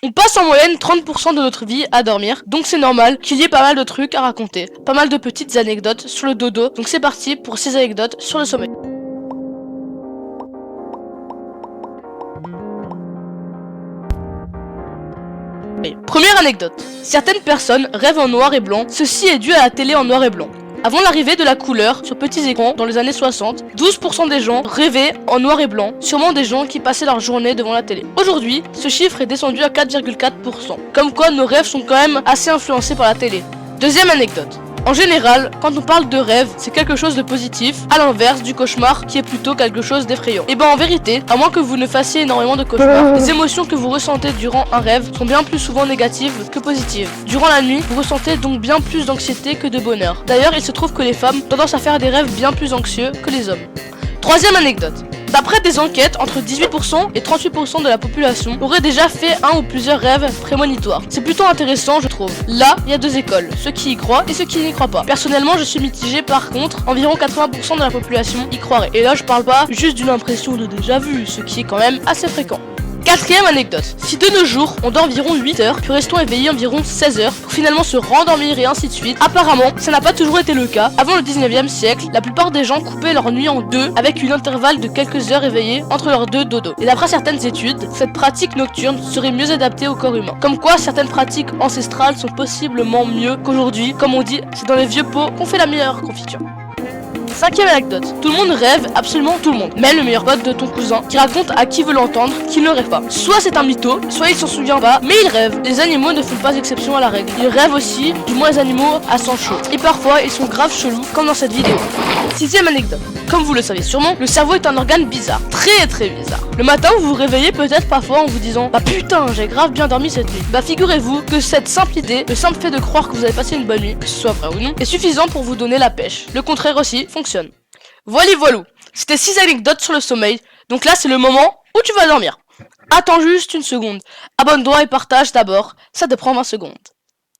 On passe en moyenne 30% de notre vie à dormir, donc c'est normal qu'il y ait pas mal de trucs à raconter, pas mal de petites anecdotes sur le dodo, donc c'est parti pour ces anecdotes sur le sommeil. Première anecdote. Certaines personnes rêvent en noir et blanc, ceci est dû à la télé en noir et blanc. Avant l'arrivée de la couleur sur petits écrans dans les années 60, 12% des gens rêvaient en noir et blanc, sûrement des gens qui passaient leur journée devant la télé. Aujourd'hui, ce chiffre est descendu à 4,4%. Comme quoi nos rêves sont quand même assez influencés par la télé. Deuxième anecdote. En général, quand on parle de rêve, c'est quelque chose de positif, à l'inverse du cauchemar qui est plutôt quelque chose d'effrayant. Et ben en vérité, à moins que vous ne fassiez énormément de cauchemars, les émotions que vous ressentez durant un rêve sont bien plus souvent négatives que positives. Durant la nuit, vous ressentez donc bien plus d'anxiété que de bonheur. D'ailleurs, il se trouve que les femmes ont tendance à faire des rêves bien plus anxieux que les hommes. Troisième anecdote. D'après des enquêtes, entre 18% et 38% de la population aurait déjà fait un ou plusieurs rêves prémonitoires. C'est plutôt intéressant, je trouve. Là, il y a deux écoles, ceux qui y croient et ceux qui n'y croient pas. Personnellement, je suis mitigé. Par contre, environ 80% de la population y croirait. Et là, je parle pas juste d'une impression de déjà vu, ce qui est quand même assez fréquent. Quatrième anecdote. Si de nos jours, on dort environ 8 heures, puis restons éveillés environ 16 heures pour finalement se rendormir et ainsi de suite, apparemment, ça n'a pas toujours été le cas. Avant le 19e siècle, la plupart des gens coupaient leur nuit en deux avec une intervalle de quelques heures éveillées entre leurs deux dodos. Et d'après certaines études, cette pratique nocturne serait mieux adaptée au corps humain. Comme quoi, certaines pratiques ancestrales sont possiblement mieux qu'aujourd'hui. Comme on dit, c'est dans les vieux pots qu'on fait la meilleure confiture. Cinquième anecdote. Tout le monde rêve, absolument tout le monde. Même le meilleur pote de ton cousin qui raconte à qui veut l'entendre qu'il ne rêve pas. Soit c'est un mytho, soit il s'en souvient pas, mais il rêve. Les animaux ne font pas exception à la règle. Ils rêvent aussi, du moins les animaux à sang chaud. Et parfois ils sont grave chelous, comme dans cette vidéo. Sixième anecdote. Comme vous le savez sûrement, le cerveau est un organe bizarre. Très bizarre. Le matin, vous vous réveillez peut-être parfois en vous disant: bah putain, j'ai grave bien dormi cette nuit. Bah figurez-vous que cette simple idée, le simple fait de croire que vous avez passé une bonne nuit, que ce soit vrai ou non, est suffisant pour vous donner la pêche. Le contraire aussi fonctionne. Voilà. C'était 6 anecdotes sur le sommeil. Donc là, c'est le moment où tu vas dormir. Attends juste une seconde. Abonne-toi et partage d'abord. Ça te prend 20 secondes.